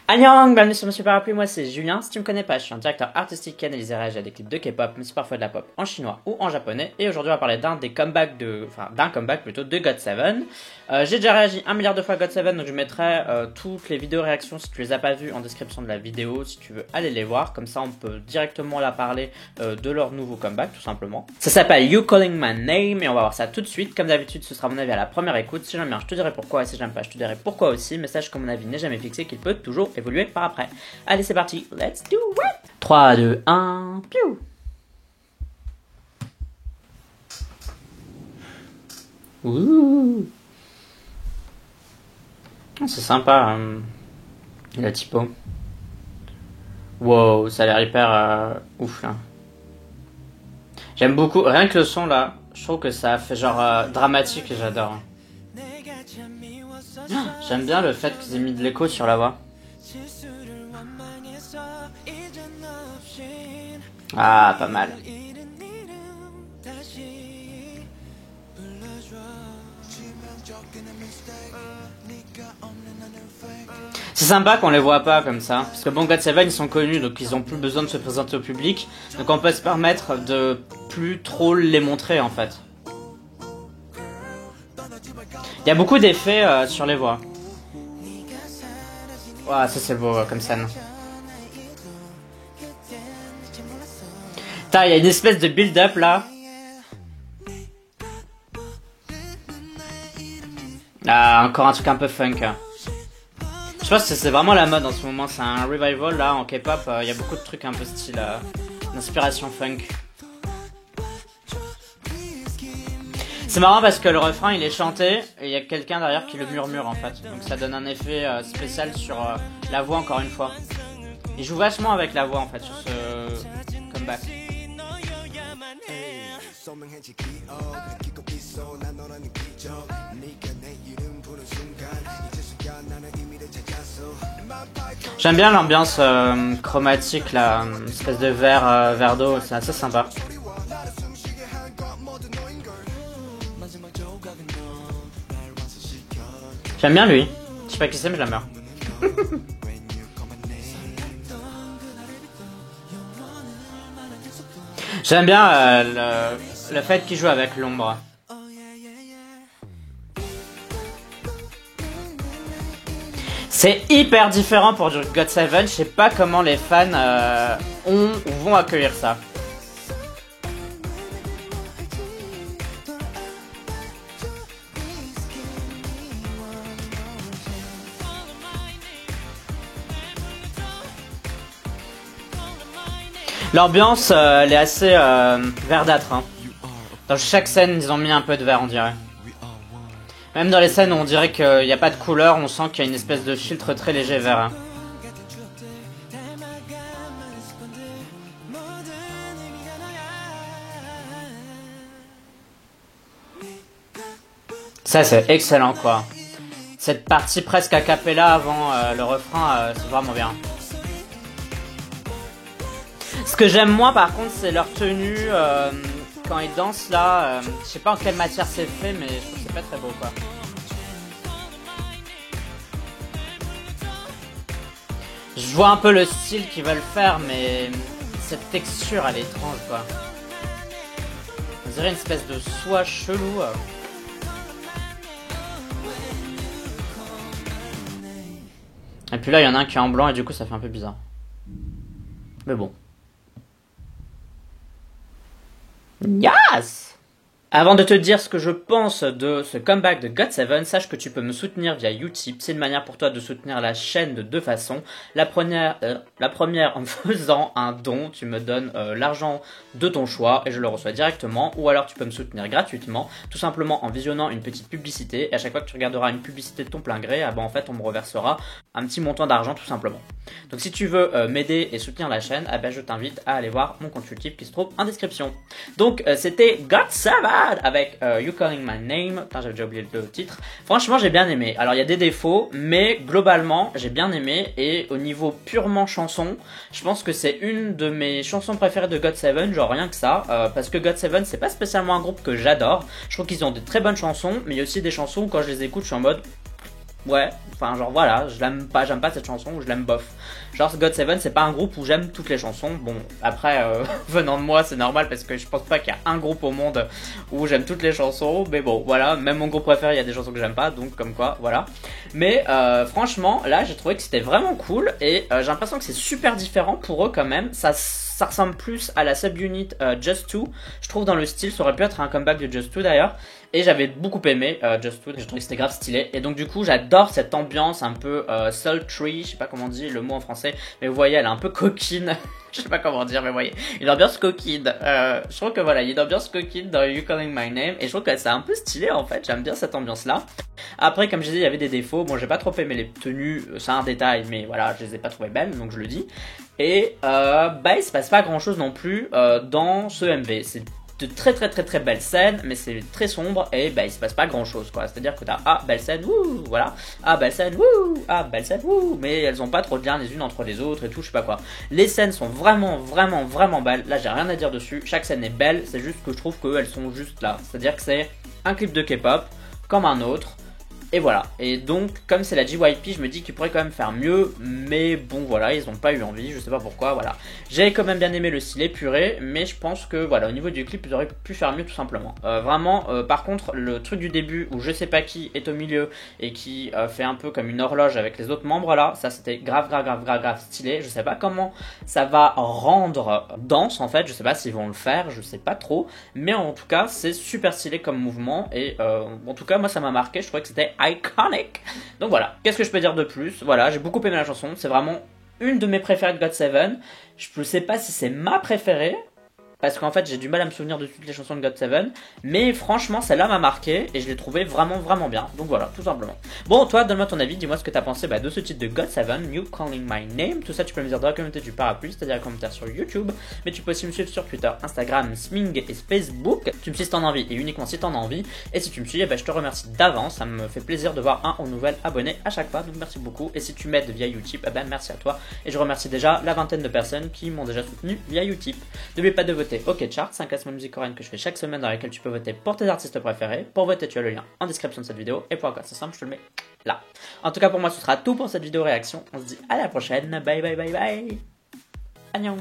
Annyeong, bienvenue sur Monsieur Parapluie, moi c'est Julien. Si tu me connais pas, je suis un directeur artistique qui analyse et réagit à des clips de K-pop, mais c'est parfois de la pop en chinois ou en japonais. Et aujourd'hui on va parler d'un comeback de GOT7. J'ai déjà réagi 1 milliard de fois à GOT7, donc je mettrai toutes les vidéos réactions si tu les as pas vues en description de la vidéo, si tu veux aller les voir. Comme ça on peut directement la parler de leur nouveau comeback tout simplement. Ça s'appelle You Calling My Name et on va voir ça tout de suite. Comme d'habitude ce sera mon avis à la première écoute. Si j'aime bien je te dirai pourquoi et si j'aime pas je te dirai pourquoi aussi. Mais sache que mon avis n'est jamais fixé, qu'il peut toujours évoluer par après. Allez c'est parti, let's do it. 3, 2, 1, piou. Ouh. C'est sympa la typo. Wow, ça a l'air hyper ouf là. J'aime beaucoup, rien que le son là, je trouve que ça fait genre dramatique et j'adore. J'aime bien le fait qu'ils aient mis de l'écho sur la voix. Ah, pas mal. C'est sympa qu'on les voit pas comme ça, parce que bon, GOT7 ils sont connus, donc ils ont plus besoin de se présenter au public, donc on peut se permettre de plus trop les montrer en fait. Il y a beaucoup d'effets sur les voix. Ouah, ça c'est beau comme scène. Putain, il y a une espèce de build-up là. Ah, encore un truc un peu funk. Je pense que c'est vraiment la mode en ce moment, c'est un revival là en K-pop, il y a beaucoup de trucs un peu style d'inspiration funk. C'est marrant parce que le refrain il est chanté et il y a quelqu'un derrière qui le murmure en fait, donc ça donne un effet spécial sur la voix encore une fois. Il joue vachement avec la voix en fait sur ce comeback. J'aime bien l'ambiance chromatique là, espèce de vert d'eau, c'est assez sympa. J'aime bien lui, je sais pas qui c'est mais j'aime bien. J'aime bien le fait qu'il joue avec l'ombre. C'est hyper différent pour du GOT7, je sais pas comment les fans ont ou vont accueillir ça. L'ambiance elle est assez verdâtre. Hein. Dans chaque scène ils ont mis un peu de vert on dirait. Même dans les scènes où on dirait qu'il n'y a pas de couleur, on sent qu'il y a une espèce de filtre très léger vert. Hein. Ça c'est excellent quoi. Cette partie presque a cappella avant le refrain, c'est vraiment bien. Ce que j'aime moins par contre c'est leur tenue quand ils dansent là, je sais pas en quelle matière c'est fait mais je trouve que c'est pas très beau quoi. Je vois un peu le style qu'ils veulent faire mais cette texture elle est étrange quoi. On dirait une espèce de soie chelou. Et puis là il y en a un qui est en blanc et du coup ça fait un peu bizarre. Mais bon. Yes! Avant de te dire ce que je pense de ce comeback de GOT7, sache que tu peux me soutenir via Utip. C'est une manière pour toi de soutenir la chaîne de deux façons. La première en faisant un don, tu me donnes l'argent de ton choix et je le reçois directement. Ou alors tu peux me soutenir gratuitement, tout simplement en visionnant une petite publicité. Et à chaque fois que tu regarderas une publicité de ton plein gré, en fait on me reversera un petit montant d'argent tout simplement. Donc si tu veux m'aider et soutenir la chaîne, je t'invite à aller voir mon compte Utip qui se trouve en description. Donc c'était GOT7 avec You Calling My Name. Putain, j'avais déjà oublié le titre. Franchement j'ai bien aimé. Alors il y a des défauts mais globalement j'ai bien aimé. Et au niveau purement chanson, je pense que c'est une de mes chansons préférées de GOT7. Genre rien que ça, parce que GOT7 c'est pas spécialement un groupe que j'adore. Je trouve qu'ils ont des très bonnes chansons, mais il y a aussi des chansons où quand je les écoute je suis en mode ouais, enfin genre voilà, je l'aime pas, j'aime pas cette chanson ou je l'aime bof. Genre GOT7 c'est pas un groupe où j'aime toutes les chansons. Bon après venant de moi c'est normal parce que je pense pas qu'il y a un groupe au monde où j'aime toutes les chansons. Mais bon voilà, même mon groupe préféré il y a des chansons que j'aime pas, donc comme quoi voilà. Mais franchement là j'ai trouvé que c'était vraiment cool et j'ai l'impression que c'est super différent pour eux quand même. Ça ressemble plus à la subunit Just Two. Je trouve dans le style, ça aurait pu être un comeback de Just Two d'ailleurs. Et j'avais beaucoup aimé Just Two, je trouvais que c'était grave stylé. Et donc du coup j'adore cette ambiance un peu sultry, je sais pas comment on dit le mot en français. Mais vous voyez elle est un peu coquine. Je sais pas comment dire mais vous voyez. Une ambiance coquine. Je trouve que voilà, il y a une ambiance coquine dans You Calling My Name. Et je trouve que c'est un peu stylé en fait, j'aime bien cette ambiance là. Après comme je disais il y avait des défauts. Bon j'ai pas trop aimé les tenues, c'est un détail mais voilà je les ai pas trouvées belles donc je le dis. Et bah il se passe pas grand chose non plus dans ce MV. C'est de très belles scènes, mais c'est très sombre et bah il se passe pas grand chose quoi. C'est-à-dire que t'as belle scène, wouh, voilà, belle scène, wouh, belle scène, wouh, mais elles ont pas trop de lien les unes entre les autres et tout, je sais pas quoi. Les scènes sont vraiment belles. Là j'ai rien à dire dessus. Chaque scène est belle, c'est juste que je trouve qu'elles sont juste là. C'est-à-dire que c'est un clip de K-pop comme un autre. Et voilà, et donc comme c'est la JYP, je me dis qu'ils pourraient quand même faire mieux, mais bon voilà, ils n'ont pas eu envie, je sais pas pourquoi, voilà. J'ai quand même bien aimé le style épuré, mais je pense que voilà, au niveau du clip, ils auraient pu faire mieux tout simplement. Vraiment, par contre, le truc du début où je sais pas qui est au milieu et qui fait un peu comme une horloge avec les autres membres là, ça c'était grave stylé, je sais pas comment ça va rendre danse en fait, je sais pas s'ils vont le faire, je sais pas trop, mais en tout cas c'est super stylé comme mouvement et en tout cas moi ça m'a marqué, je trouvais que c'était iconic. Donc voilà, qu'est-ce que je peux dire de plus? Voilà, j'ai beaucoup aimé la chanson, c'est vraiment une de mes préférées de GOT7. Je ne sais pas si c'est ma préférée, parce qu'en fait j'ai du mal à me souvenir de toutes les chansons de GOT7, mais franchement celle-là m'a marqué et je l'ai trouvé vraiment bien, donc voilà, tout simplement. Bon, toi donne-moi ton avis, dis-moi ce que t'as pensé de ce titre de GOT7, You Calling My Name, tout ça tu peux me dire dans la communauté du parapluie, c'est-à-dire un commentaire sur YouTube, mais tu peux aussi me suivre sur Twitter, Instagram, Sming et Facebook, tu me suis si t'en as envie et uniquement si t'en as envie, et si tu me suis, je te remercie d'avance, ça me fait plaisir de voir un ou nouvel abonné à chaque fois, donc merci beaucoup, et si tu m'aides via Utip, merci à toi, et je remercie déjà la vingtaine de personnes qui m'ont déjà soutenu via Utip. N'oublie pas de voter OK Chart, 5 classements de musique coréenne que je fais chaque semaine dans lesquels tu peux voter pour tes artistes préférés. Pour voter, tu as le lien en description de cette vidéo. Et pour encore, c'est simple, je te le mets là. En tout cas, pour moi, ce sera tout pour cette vidéo réaction. On se dit à la prochaine. Bye. Annyeong.